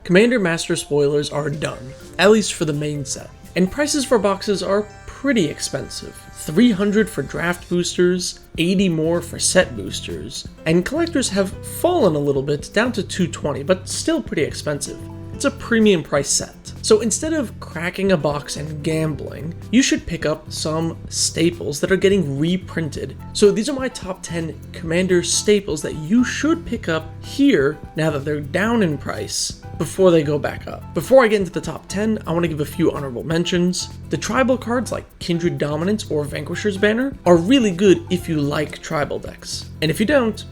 Commander Master spoilers are done, at least for the main set. And prices for boxes are pretty expensive. $300 for draft boosters, $80 more for set boosters, and collectors have fallen a little bit down to $220, but still pretty expensive. It's a premium price set. So instead of cracking a box and gambling, you should pick up some staples that are getting reprinted. So these are my top 10 Commander staples that you should pick up here now that they're down in price before they go back up. Before I get into the top 10, I want to give a few honorable mentions. The tribal cards like Kindred Dominance or Vanquisher's Banner are really good if you like tribal decks. And if you don't,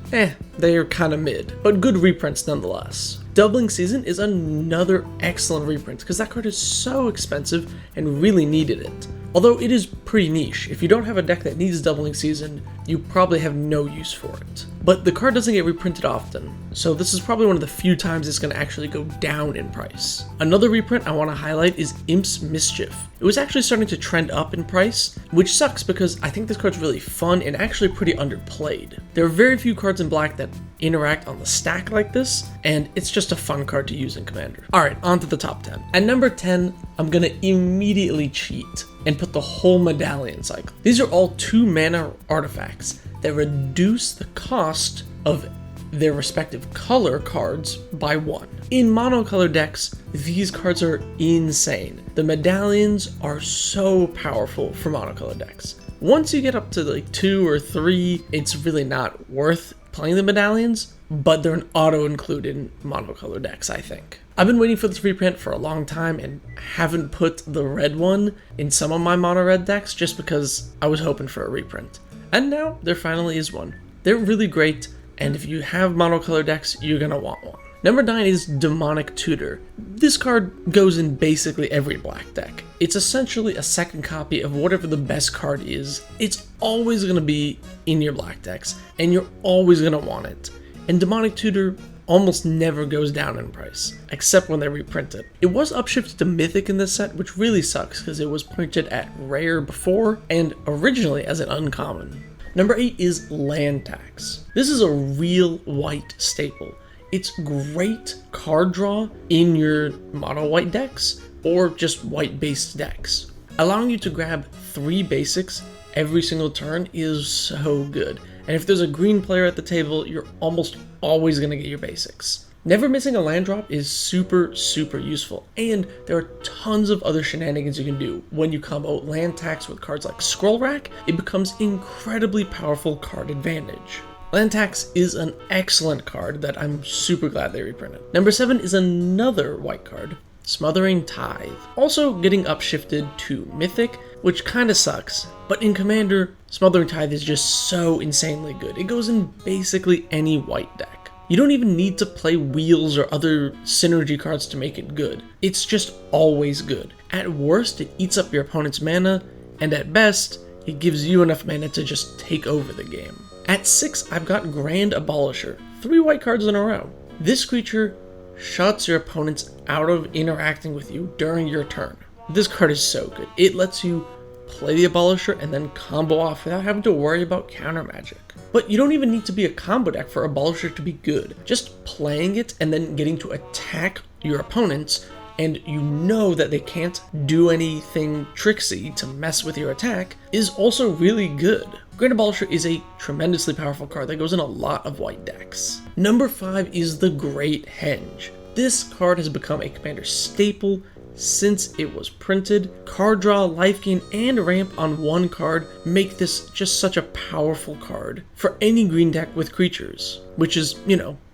they're kinda mid, but good reprints nonetheless. Doubling Season is another excellent reprint because that card is so expensive and really needed it. Although it is pretty niche. If you don't have a deck that needs Doubling Season, you probably have no use for it. But the card doesn't get reprinted often, so this is probably one of the few times it's going to actually go down in price. Another reprint I want to highlight is Imp's Mischief. It was actually starting to trend up in price, which sucks because I think this card's really fun and actually pretty underplayed. There are very few cards in black that interact on the stack like this, and it's just a fun card to use in Commander. Alright, on to the top 10. At number 10, I'm gonna immediately cheat and put the whole medallion cycle. These are all 2 mana artifacts that reduce the cost of their respective color cards by 1. In monocolor decks, these cards are insane. The medallions are so powerful for monocolor decks. Once you get up to like 2 or 3, it's really not worth playing the medallions, but they're an auto-include in monocolor decks, I think. I've been waiting for this reprint for a long time and haven't put the red one in some of my mono-red decks just because I was hoping for a reprint. And now there finally is one. They're really great, and if you have monocolor decks, you're gonna want one. Number 9 is Demonic Tutor. This card goes in basically every black deck. It's essentially a second copy of whatever the best card is. It's always going to be in your black decks, and you're always going to want it. And Demonic Tutor almost never goes down in price, except when they reprint it. It was upshifted to Mythic in this set, which really sucks because it was printed at Rare before, and originally as an uncommon. Number 8 is Land Tax. This is a real white staple. It's great card draw in your mono white decks or just white based decks. Allowing you to grab 3 basics every single turn is so good. And if there's a green player at the table, you're almost always going to get your basics. Never missing a land drop is super useful, and there are tons of other shenanigans you can do. When you combo Land Tax with cards like Scroll Rack, it becomes incredibly powerful card advantage. Land Tax is an excellent card that I'm super glad they reprinted. Number 7 is another white card, Smothering Tithe. Also getting upshifted to Mythic, which kinda sucks, but in Commander, Smothering Tithe is just so insanely good. It goes in basically any white deck. You don't even need to play wheels or other synergy cards to make it good. It's just always good. At worst, it eats up your opponent's mana, and at best, it gives you enough mana to just take over the game. At 6, I've got Grand Abolisher, 3 white cards in a row. This creature shuts your opponents out of interacting with you during your turn. This card is so good. It lets you play the Abolisher and then combo off without having to worry about counter magic. But you don't even need to be a combo deck for Abolisher to be good. Just playing it and then getting to attack your opponents, and you know that they can't do anything tricksy to mess with your attack, is also really good. Grand Abolisher is a tremendously powerful card that goes in a lot of white decks. Number 5 is the Great Henge. This card has become a Commander staple since it was printed. Card draw, life gain, and ramp on one card make this just such a powerful card for any green deck with creatures, which is,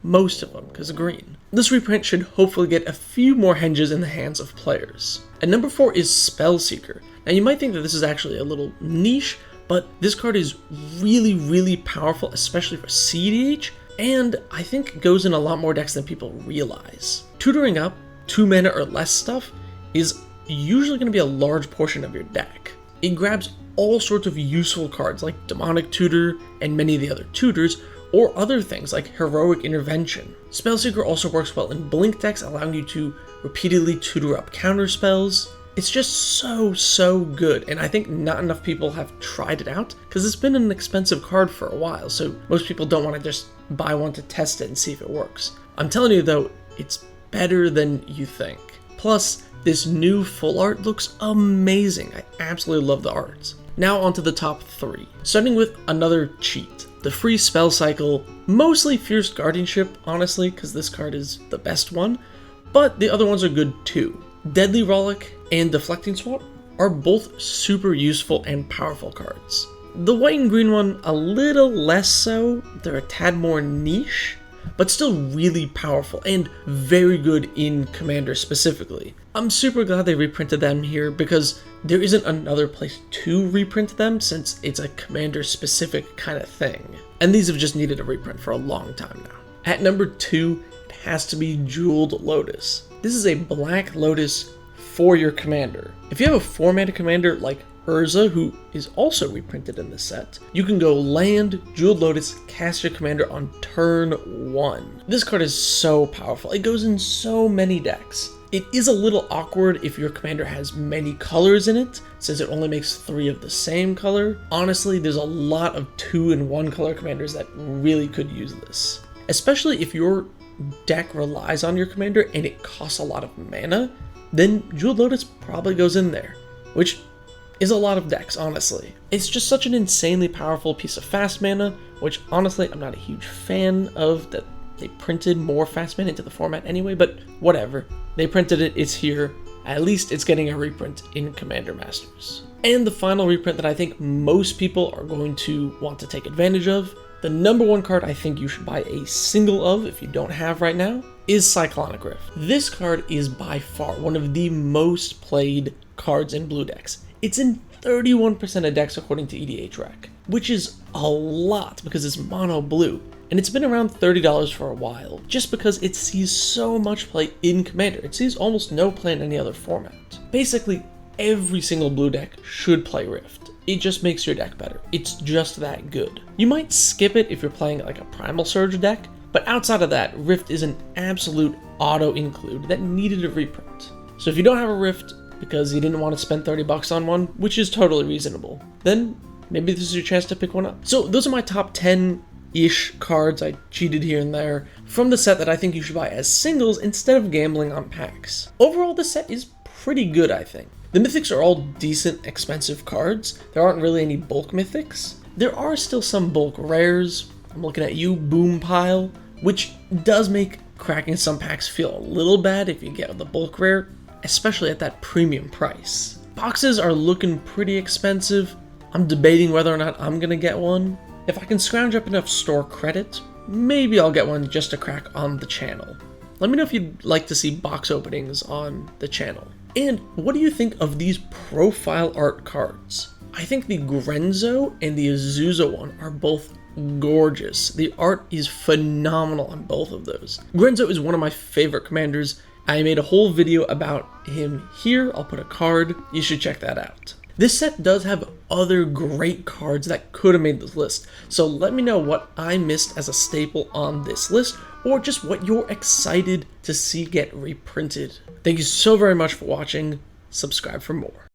most of them, because of green. This reprint should hopefully get a few more Henges in the hands of players. And number 4 is Spellseeker. Now you might think that this is actually a little niche, but this card is really powerful, especially for CDH, and I think goes in a lot more decks than people realize. Tutoring up 2 mana or less stuff is usually going to be a large portion of your deck. It grabs all sorts of useful cards like Demonic Tutor and many of the other tutors, or other things like Heroic Intervention. Spellseeker also works well in blink decks, allowing you to repeatedly tutor up counter spells. It's just so good, and I think not enough people have tried it out because it's been an expensive card for a while, so most people don't want to just buy one to test it and see if it works. I'm telling you though, it's better than you think. Plus, this new full art looks amazing. I absolutely love the art. Now onto the top 3. Starting with another cheat. The free spell cycle, mostly Fierce Guardianship, honestly, because this card is the best one, but the other ones are good too. Deadly Rollick and Deflecting Swap are both super useful and powerful cards. The white and green one, a little less so. They're a tad more niche, but still really powerful and very good in Commander specifically. I'm super glad they reprinted them here because there isn't another place to reprint them since it's a Commander specific kind of thing. And these have just needed a reprint for a long time now. At number 2, it has to be Jeweled Lotus. This is a Black Lotus for your Commander. If you have a 4-mana Commander like Urza, who is also reprinted in this set, you can go land, Jeweled Lotus, cast your Commander on turn 1. This card is so powerful. It goes in so many decks. It is a little awkward if your Commander has many colors in it, since it only makes 3 of the same color. Honestly, there's a lot of 2 and 1 color Commanders that really could use this. Especially if your deck relies on your Commander and it costs a lot of mana, then Jeweled Lotus probably goes in there, which is a lot of decks, honestly. It's just such an insanely powerful piece of fast mana, which honestly I'm not a huge fan of that they printed more fast mana into the format anyway, but whatever. They printed it, it's here. At least it's getting a reprint in Commander Masters. And the final reprint that I think most people are going to want to take advantage of, the number 1 card I think you should buy a single of if you don't have right now, is Cyclonic Rift. This card is by far one of the most played cards in blue decks. It's in 31% of decks according to EDHREC, which is a lot because it's mono blue. And it's been around $30 for a while, just because it sees so much play in Commander. It sees almost no play in any other format. Basically, every single blue deck should play Rift. It just makes your deck better. It's just that good. You might skip it if you're playing like a Primal Surge deck, but outside of that, Rift is an absolute auto-include that needed a reprint. So if you don't have a Rift because you didn't want to spend $30 on one, which is totally reasonable, then maybe this is your chance to pick one up. So those are my top 10-ish cards. I cheated here and there from the set that I think you should buy as singles instead of gambling on packs. Overall, the set is pretty good, I think. The mythics are all decent, expensive cards. There aren't really any bulk mythics. There are still some bulk rares. I'm looking at you, Boom Pile, which does make cracking some packs feel a little bad if you get the bulk rare, especially at that premium price. Boxes are looking pretty expensive. I'm debating whether or not I'm gonna get one. If I can scrounge up enough store credit, maybe I'll get one just to crack on the channel. Let me know if you'd like to see box openings on the channel. And what do you think of these profile art cards? I think the Grenzo and the Azusa one are both gorgeous. The art is phenomenal on both of those. Grenzo is one of my favorite commanders. I made a whole video about him here. I'll put a card. You should check that out. This set does have other great cards that could have made this list, so let me know what I missed as a staple on this list, or just what you're excited to see get reprinted. Thank you so very much for watching. Subscribe for more.